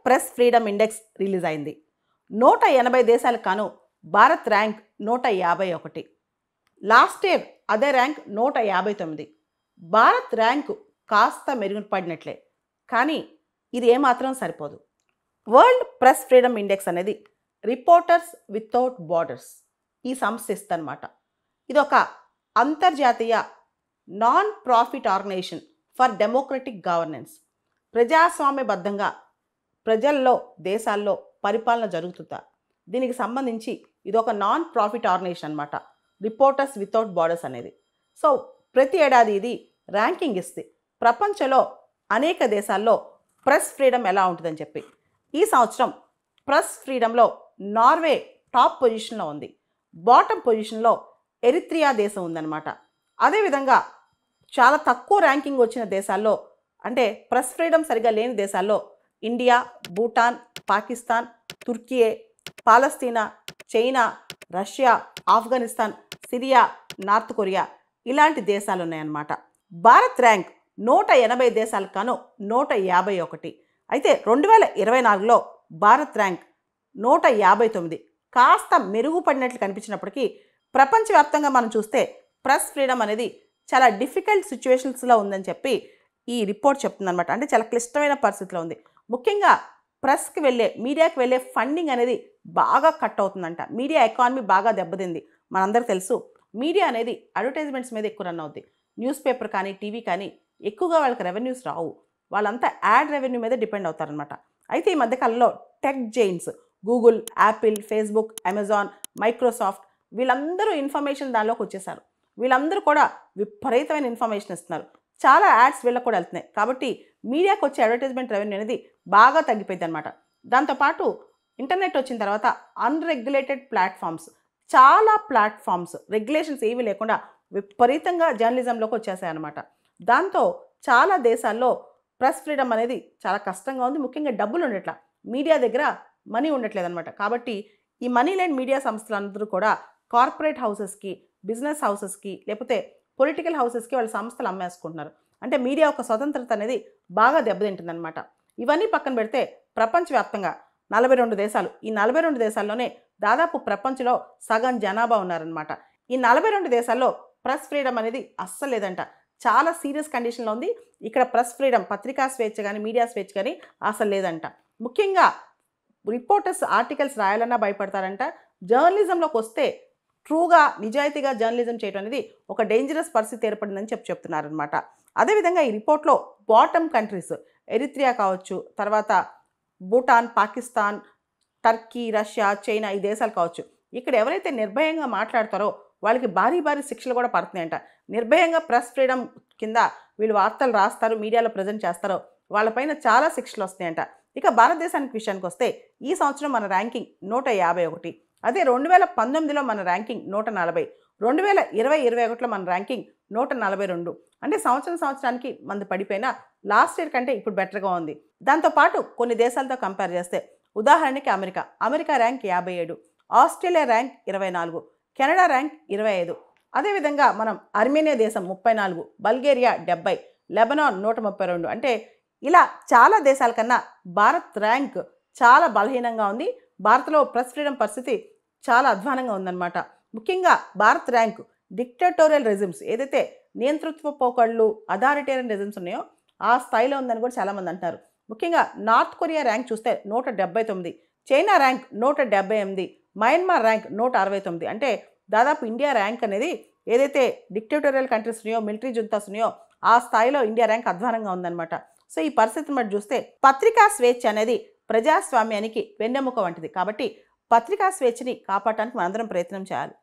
Press freedom index release అయింది. 180 దేశాలకు కాను భారత్ ర్యాంక్ 151. లాస్ట్ ఇయర్ అదే ర్యాంక్ 159. భారత్ ర్యాంకు కాస్త మెరుగుపడినట్లే, కానీ ఇది ఏమాత్రం సరిపోదు. వరల్డ్ ప్రెస్ ఫ్రీడమ్ ఇండెక్స్ అనేది రిపోర్టర్స్ వితౌట్ బార్డర్స్ ఈ సంస్థ ఇస్తుందన్నమాట. ఇది ఒక అంతర్జాతీయ non profit organisation for democratic governance. ప్రజాస్వామ్యబద్ధంగా ప్రజల్లో దేశాల్లో పరిపాలన జరుగుతుందా, దీనికి సంబంధించి ఇది ఒక నాన్ ప్రాఫిట్ ఆర్గనైజేషన్ అనమాట, రిపోర్టర్స్ వితౌట్ బార్డర్స్ అనేది. సో ప్రతి ఏడాది ఇది ర్యాంకింగ్ ఇస్తే ప్రపంచంలో అనేక దేశాల్లో ప్రెస్ ఫ్రీడమ్ ఎలా ఉంటుందని చెప్పి. ఈ సంవత్సరం ప్రెస్ ఫ్రీడమ్లో నార్వే టాప్ పొజిషన్లో ఉంది, బాటమ్ పొజిషన్లో ఎరిత్రియా దేశం ఉందన్నమాట. అదేవిధంగా చాలా తక్కువ ర్యాంకింగ్ వచ్చిన దేశాల్లో, అంటే ప్రెస్ ఫ్రీడమ్ సరిగా లేని దేశాల్లో India, Bhutan, Pakistan, Turkiye, Palestine, China, Russia, Afghanistan, Syria, North Korea ఇలాంటి దేశాలు ఉన్నాయన్నమాట. భారత్ ర్యాంక్ 180 దేశాలకు కాను 151. అయితే 2024లో భారత్ ర్యాంక్ 159. కాస్త మెరుగుపడినట్లు కనిపించినప్పటికీ ప్రపంచవ్యాప్తంగా మనం చూస్తే ప్రెస్ ఫ్రీడమ్ అనేది చాలా డిఫికల్ట్ సిచ్యువేషన్స్లో ఉందని చెప్పి ఈ రిపోర్ట్ చెప్తుందన్నమాట. అంటే చాలా క్లిష్టమైన పరిస్థితిలో ఉంది. ముఖ్యంగా ప్రెస్కి మీడియాకి వెళ్ళే ఫండింగ్ అనేది బాగా కట్ అవుతుందంట. మీడియా ఎకానమీ బాగా దెబ్బతింది. మనందరికీ తెలుసు, మీడియా అనేది అడ్వర్టైజ్మెంట్స్ మీద ఎక్కువ రన్ అవుద్ది. న్యూస్ పేపర్ కానీ టీవీ కానీ ఎక్కువగా వాళ్ళకి రెవెన్యూస్ రావు, వాళ్ళంతా యాడ్ రెవెన్యూ మీద డిపెండ్ అవుతారనమాట. అయితే ఈ మధ్యకాలంలో tech Giants Google, Apple, Facebook, Amazon, Microsoft వీళ్ళందరూ ఇన్ఫర్మేషన్ దానిలోకి వచ్చేసారు. వీళ్ళందరూ కూడా విపరీతమైన ఇన్ఫర్మేషన్ ఇస్తున్నారు. చాలా యాడ్స్ వీళ్ళకి కూడా వెళ్తున్నాయి. కాబట్టి మీడియాకి వచ్చే అడ్వర్టైజ్మెంట్ రెవెన్యూ అనేది బాగా తగ్గిపోయింది అనమాట. దాంతోపాటు ఇంటర్నెట్ వచ్చిన తర్వాత అన్రెగ్యులేటెడ్ ప్లాట్ఫామ్స్, చాలా ప్లాట్ఫామ్స్ రెగ్యులేషన్స్ ఏమీ లేకుండా విపరీతంగా జర్నలిజంలోకి వచ్చేసాయి అనమాట. దాంతో చాలా దేశాల్లో ప్రెస్ ఫ్రీడమ్ అనేది చాలా కష్టంగా ఉంది. ముఖ్యంగా డబ్బులు ఉండట్లా, మీడియా దగ్గర మనీ ఉండట్లేదు అనమాట. కాబట్టి ఈ మనీ లేని మీడియా సంస్థలందరూ కూడా కార్పొరేట్ హౌసెస్కి, బిజినెస్ హౌసెస్కి, లేకపోతే పొలిటికల్ హౌసెస్కి వాళ్ళ సంస్థలు అమ్మేసుకుంటున్నారు. అంటే మీడియా ఒక స్వతంత్రత అనేది బాగా దెబ్బతింటుందన్నమాట. ఇవన్నీ పక్కన పెడితే ప్రపంచవ్యాప్తంగా 42 దేశాలు, ఈ 42 దేశాల్లోనే దాదాపు ప్రపంచంలో సగం జనాభా ఉన్నారనమాట. ఈ 42 దేశాల్లో ప్రెస్ ఫ్రీడమ్ అనేది అస్సలు లేదంట. చాలా సీరియస్ కండిషన్లో ఉంది. ఇక్కడ ప్రెస్ ఫ్రీడమ్, పత్రికా స్వేచ్ఛ కానీ మీడియా స్వేచ్ఛ కానీ అసలు లేదంట. ముఖ్యంగా రిపోర్టర్స్ ఆర్టికల్స్ రాయాలన్నా భయపడతారంట. జర్నలిజంలోకి వస్తే ట్రూగా నిజాయితీగా జర్నలిజం చేయడం అనేది ఒక డేంజరస్ పరిస్థితి ఏర్పడిందని చెప్తున్నారనమాట. అదేవిధంగా ఈ రిపోర్ట్లో బాటమ్ కంట్రీస్ ఎరిత్రియా కావచ్చు, తర్వాత Bhutan, Pakistan, Turkey, Russia, China ఈ దేశాలు కావచ్చు, ఇక్కడ ఎవరైతే నిర్భయంగా మాట్లాడతారో వాళ్ళకి భారీ భారీ శిక్షలు కూడా పడుతున్నాయంట. నిర్భయంగా ప్రెస్ ఫ్రీడమ్ కింద వీళ్ళు వార్తలు రాస్తారు, మీడియాలో ప్రజెంట్ చేస్తారో వాళ్ళపైన చాలా శిక్షలు వస్తున్నాయంట. ఇక భారతదేశానికి విషయానికి వస్తే ఈ సంవత్సరం మన ర్యాంకింగ్ 151. అదే 2019లో మన ర్యాంకింగ్ 140, 2020-21లో మన ర్యాంకింగ్ 142. అంటే సంవత్సరానికి మనది పడిపోయినా లాస్ట్ ఇయర్ కంటే ఇప్పుడు బెటర్గా ఉంది. దాంతోపాటు కొన్ని దేశాలతో కంపేర్ చేస్తే ఉదాహరణకి America rank 57, Australia rank 24, Canada rank 25. అదేవిధంగా మనం అర్మేనియా దేశం 34, బల్గేరియా 70, లెబనాన్ 132. అంటే ఇలా చాలా దేశాల కన్నా భారత్ ర్యాంక్ చాలా బలహీనంగా ఉంది. భారత్లో ప్రెస్ ఫ్రీడమ్ పరిస్థితి చాలా అధ్వానంగా ఉందన్నమాట. ముఖ్యంగా భారత్ ర్యాంక్ డిక్టేటోరియల్ రెజిమ్స్, ఏదైతే నియంతృత్వ పోకళ్ళు, అథారిటేరియన్ రెజిమ్స్ ఉన్నాయో ఆ స్థాయిలో ఉందని కూడా చాలామంది అంటారు. ముఖ్యంగా నార్త్ కొరియా ర్యాంక్ చూస్తే 179, చైనా ర్యాంక్ 178, మయన్మార్ ర్యాంక్ 169. అంటే దాదాపు ఇండియా ర్యాంక్ అనేది ఏదైతే డిక్టేటోరియల్ కంట్రీస్ ఉన్నాయో, మిలిటరీ జుంతాస్ ఉన్నాయో ఆ స్థాయిలో ఇండియా ర్యాంక్ అధ్వానంగా ఉందన్నమాట. సో ఈ పరిస్థితిని బట్టి చూస్తే పత్రికా స్వేచ్ఛ అనేది ప్రజాస్వామ్యానికి వెన్నెముక వంటిది. కాబట్టి పత్రికా స్వేచ్ఛని కాపాడటానికి మనందరం ప్రయత్నం చేయాలి.